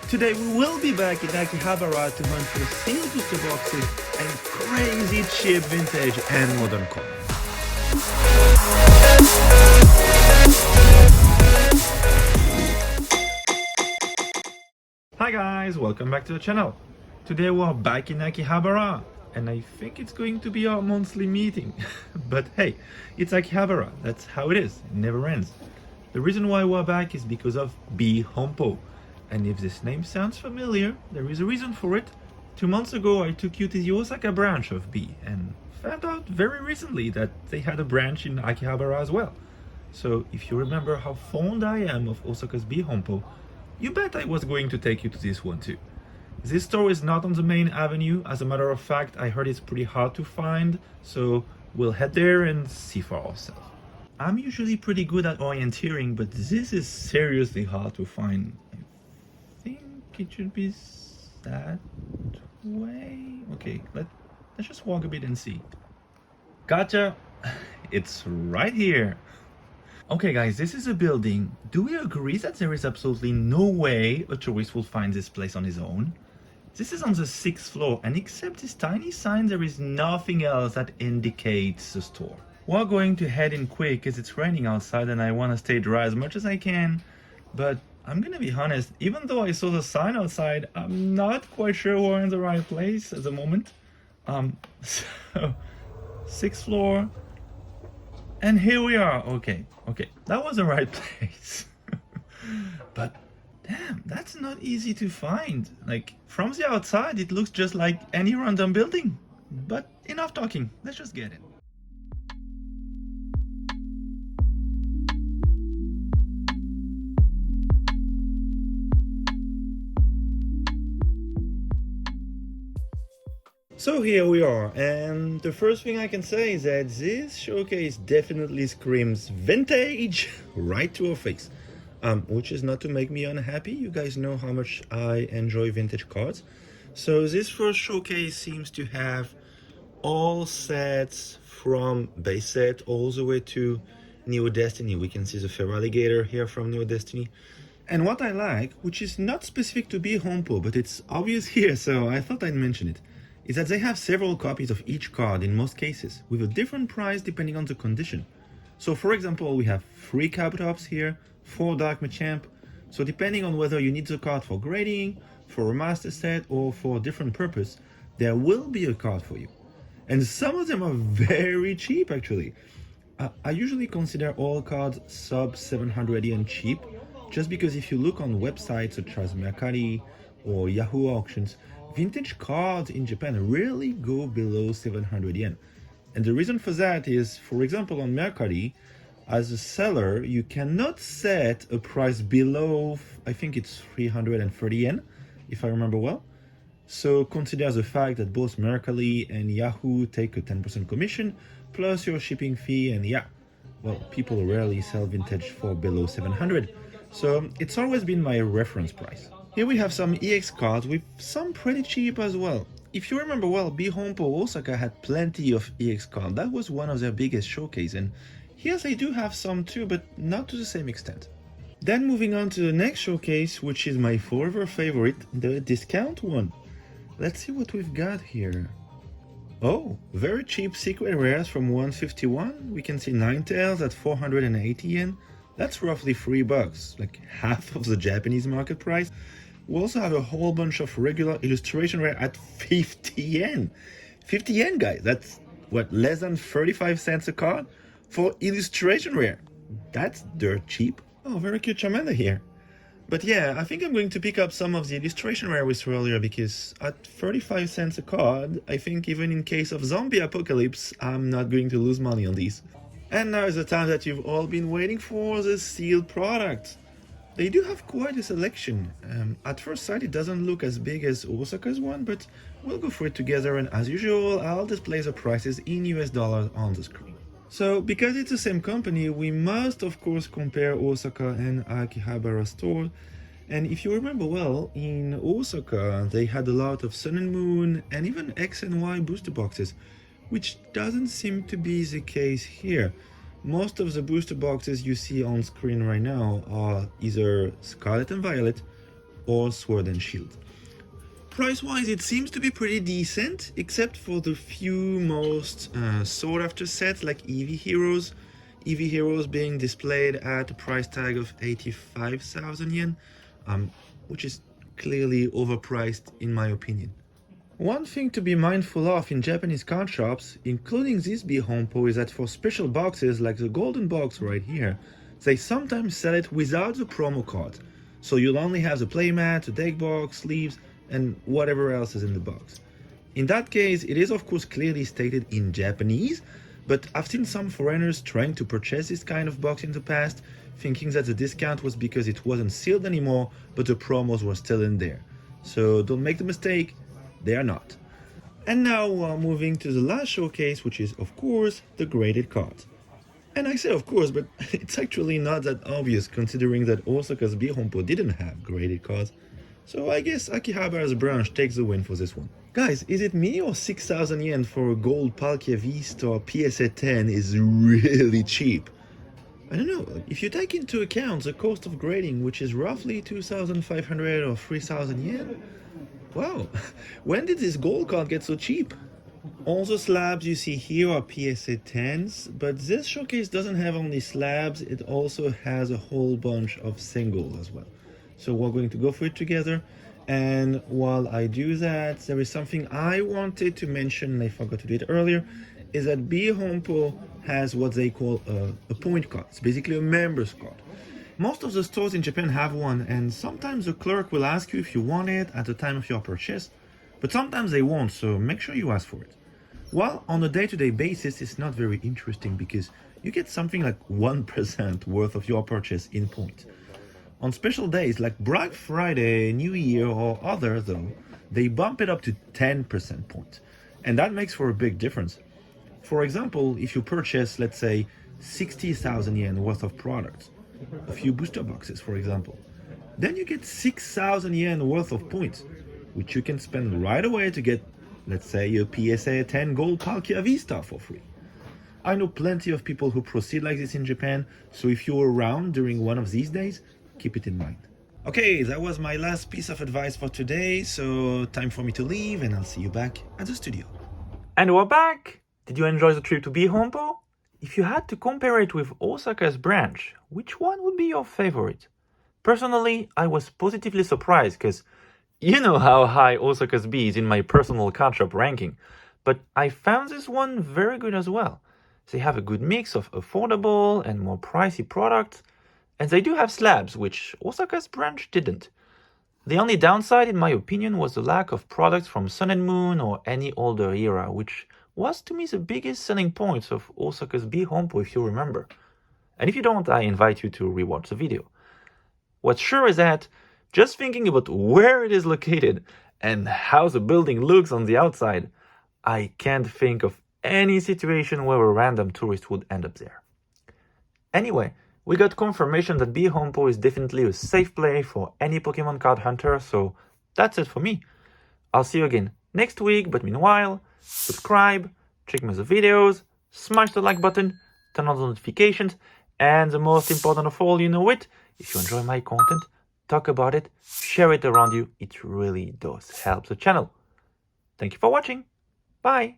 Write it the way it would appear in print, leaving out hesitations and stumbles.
Today we will be back in Akihabara to hunt for sealed booster boxes and crazy cheap vintage and modern cards. Hi guys, welcome back to the channel. Today we're back in Akihabara and I think it's going to be our monthly meeting. But hey, it's Akihabara, that's how it is, it never ends. The reason why we're back is because of Bee Honpo. And if this name sounds familiar, there is a reason for it. 2 months ago I took you to the Osaka branch of Bee and found out very recently that they had a branch in Akihabara as well. So if you remember how fond I am of Osaka's Bee Honpo, you bet I was going to take you to this one too. This store is not on the main avenue. As a matter of fact, I heard it's pretty hard to find, so we'll head there and see for ourselves. I'm usually pretty good at orienteering, but this is seriously hard to find. I think it should be that way. Okay, let's just walk a bit and see. Gotcha! It's right here. Okay guys, this is a building. Do we agree that there is absolutely no way a tourist will find this place on his own? This is on the 6th floor, and except this tiny sign, there is nothing else that indicates the store. We're going to head in quick as it's raining outside and I want to stay dry as much as I can. But I'm gonna be honest, even though I saw the sign outside, I'm not quite sure we're in the right place at the moment. So 6th floor, and here we are. Okay, that was the right place. But damn, that's not easy to find. Like, from the outside it looks just like any random building. But enough talking, let's just get it. So here we are, and the first thing I can say is that this showcase definitely screams vintage right to our face. Which is not to make me unhappy. You guys know how much I enjoy vintage cards. So this first showcase seems to have all sets from base set all the way to Neo Destiny. We can see the Feraligatr here from Neo Destiny. And what I like, which is not specific to Bee Honpo, but it's obvious here, so I thought I'd mention it, is that they have several copies of each card in most cases, with a different price depending on the condition. So for example, we have 3 Kabutops here, 4 Dark Machamp, so depending on whether you need the card for grading, for a master set, or for a different purpose, there will be a card for you. And some of them are very cheap actually. I usually consider all cards sub 700 yen cheap, just because if you look on websites such as Mercari or Yahoo auctions, vintage cards in Japan rarely go below 700 yen. And the reason for that is, for example, on Mercari, as a seller, you cannot set a price below, I think it's 330 yen, if I remember well. So consider the fact that both Mercari and Yahoo take a 10% commission, plus your shipping fee, and yeah, well, people rarely sell vintage for below 700. So it's always been my reference price. Here we have some EX cards with some pretty cheap as well. If you remember well, Bee Honpo Osaka had plenty of EX cards. That was one of their biggest showcase, and here they do have some too, but not to the same extent. Then moving on to the next showcase, which is my forever favorite, the discount one. Let's see what we've got here. Oh, very cheap secret rares from 151. We can see Ninetales at 480 yen. That's roughly $3, like half of the Japanese market price. We also have a whole bunch of regular illustration rare at 50 yen. 50 yen, guys. That's what, less than 35 cents a card for illustration rare. That's dirt cheap. Oh, very cute Charmander here. But yeah, I think I'm going to pick up some of the illustration rare we saw earlier, because at 35 cents a card, I think even in case of zombie apocalypse, I'm not going to lose money on these. And now is the time that you've all been waiting for, the sealed product. They do have quite a selection. At first sight it doesn't look as big as Osaka's one, but we'll go through it together, and as usual I'll display the prices in US dollars on the screen. So because it's the same company, we must of course compare Osaka and Akihabara store. And if you remember well, in Osaka they had a lot of Sun and Moon and even X and Y booster boxes, which doesn't seem to be the case here. Most of the booster boxes you see on screen right now are either Scarlet and Violet or Sword and Shield. Price-wise, it seems to be pretty decent, except for the few most sought-after sets like EV Heroes. EV Heroes being displayed at a price tag of 85,000 yen, which is clearly overpriced in my opinion. One thing to be mindful of in Japanese card shops, including this Bee Honpo, is that for special boxes like the golden box right here, they sometimes sell it without the promo card. So you'll only have the playmat, the deck box, sleeves, and whatever else is in the box. In that case, it is of course clearly stated in Japanese, but I've seen some foreigners trying to purchase this kind of box in the past, thinking that the discount was because it wasn't sealed anymore, but the promos were still in there. So don't make the mistake. They are not. And now moving to the last showcase, which is of course the graded cards. And I say of course, but it's actually not that obvious considering that Osaka's Bee Honpo didn't have graded cards. So I guess Akihabara's branch takes the win for this one. Guys, is it me or 6,000 yen for a gold Palkia V-Star PSA 10 is really cheap? I don't know, if you take into account the cost of grading, which is roughly 2,500 or 3,000 yen, wow, when did this gold card get so cheap? All the slabs you see here are PSA 10s, but this showcase doesn't have only slabs, it also has a whole bunch of singles as well. So we're going to go through it together, and while I do that, there is something I wanted to mention and I forgot to do it earlier, is that Bee Honpo has what they call a point card. It's basically a member's card. Most of the stores in Japan have one, and sometimes the clerk will ask you if you want it at the time of your purchase, but sometimes they won't, so make sure you ask for it. Well, on a day-to-day basis, it's not very interesting because you get something like 1% worth of your purchase in points. On special days like Black Friday, New Year or other though, they bump it up to 10% points, and that makes for a big difference. For example, if you purchase, let's say, 60,000 yen worth of products, a few booster boxes for example, then you get 6,000 yen worth of points, which you can spend right away to get, let's say, a PSA 10 gold Palkia V-Star for free. I know plenty of people who proceed like this in Japan, so if you're around during one of these days, keep it in mind. Okay, that was my last piece of advice for today, so time for me to leave and I'll see you back at the studio. And we're back! Did you enjoy the trip to Bee Honpo? If you had to compare it with Osaka's branch, which one would be your favorite? Personally, I was positively surprised because you know how high Osaka's Bee is in my personal card shop ranking, but I found this one very good as well. They have a good mix of affordable and more pricey products, and they do have slabs, which Osaka's branch didn't. The only downside, in my opinion, was the lack of products from Sun and Moon or any older era, which was to me the biggest selling point of Osaka's Bee Honpo, if you remember. And if you don't, I invite you to rewatch the video. What's sure is that, just thinking about where it is located and how the building looks on the outside, I can't think of any situation where a random tourist would end up there. Anyway, we got confirmation that Bee Honpo is definitely a safe play for any Pokemon card hunter, so that's it for me. I'll see you again next week, but meanwhile, subscribe, check my other videos, smash the like button, turn on the notifications, and the most important of all, you know it, if you enjoy my content, talk about it, share it around you, it really does help the channel. Thank you for watching, bye!